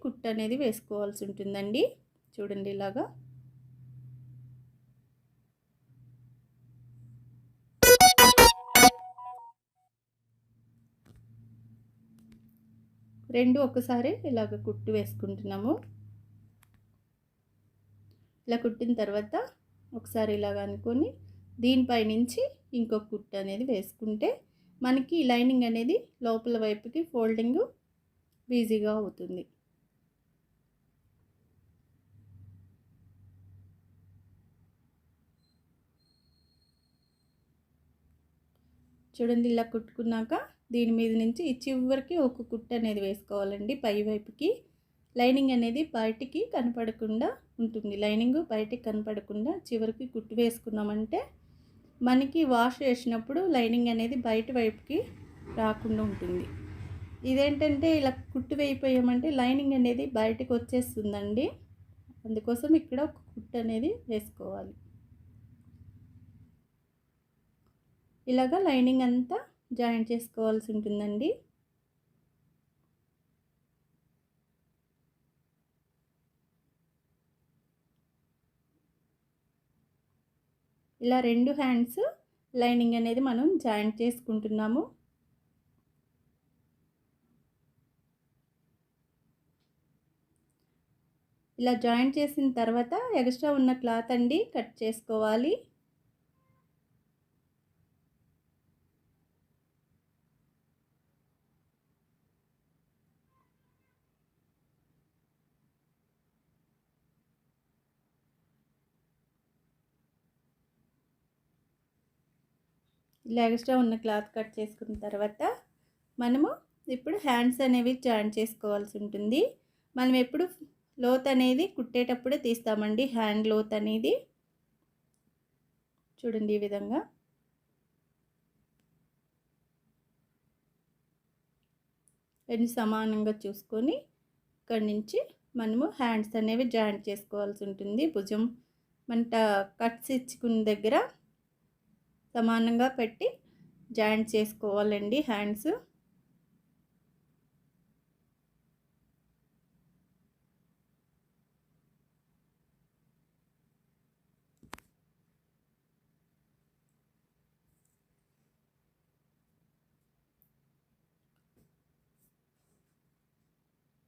కుట్టు అనేది వేసుకోవాల్సి ఉంటుందండి. చూడండి ఇలాగా. రెండు ఒకసారి ఇలాగ కుట్టు వేసుకుంటున్నాము. ఇలా కుట్టిన తర్వాత ఒకసారి ఇలాగ అనుకొని దీనిపై నుంచి ఇంకొక కుట్టు అనేది వేసుకుంటే మనకి లైనింగ్ అనేది లోపల వైపుకి ఫోల్డింగ్ ఈజీగా అవుతుంది. చూడండి ఇలా కుట్టుకున్నాక దీని మీద నుంచి ఈ చివరికి ఒక కుట్టు అనేది వేసుకోవాలండి పై వైపుకి. లైనింగ్ అనేది బయటికి కనపడకుండా ఉంటుంది. లైనింగ్ బయటికి కనపడకుండా చివరికి కుట్టు వేసుకున్నామంటే మనకి వాష్ చేసినప్పుడు లైనింగ్ అనేది బయట వైపుకి రాకుండా ఉంటుంది. ఇదేంటంటే ఇలా కుట్టు వేయిపోయామంటే లైనింగ్ అనేది బయటకు వచ్చేస్తుందండి. అందుకోసం ఇక్కడ ఒక కుట్టు అనేది వేసుకోవాలి. ఇలాగా లైనింగ్ అంతా జాయింట్ చేసుకోవాల్సి ఉంటుందండి. ఇలా రెండు హ్యాండ్స్ లైనింగ్ అనేది మనం జాయింట్ చేసుకుంటున్నాము. ఇలా జాయింట్ చేసిన తర్వాత ఎక్స్ట్రా ఉన్న క్లాత్ అండి కట్ చేసుకోవాలి. ఇలా ఎక్స్ట్రా ఉన్న క్లాత్ కట్ చేసుకున్న తర్వాత మనము ఇప్పుడు హ్యాండ్స్ అనేవి జాయింట్ చేసుకోవాల్సి ఉంటుంది. మనం ఎప్పుడు లోత్ అనేది కుట్టేటప్పుడే తీస్తామండి. హ్యాండ్ లోత్ అనేది చూడండి ఈ విధంగా. రెండు సమానంగా చూసుకొని ఇక్కడి నుంచి మనము హ్యాండ్స్ అనేవి జాయింట్ చేసుకోవాల్సి ఉంటుంది. భుజం మంట కట్స్ ఇచ్చుకున్న దగ్గర సమానంగా పెట్టి జాయింట్ చేసుకోవాలండి హ్యాండ్స్.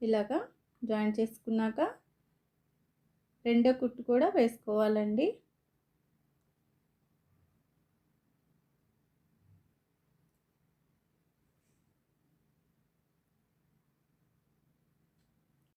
ఇలాగా జాయింట్ చేసుకున్నాక రెండో కుట్టు కూడా వేసుకోవాలండి.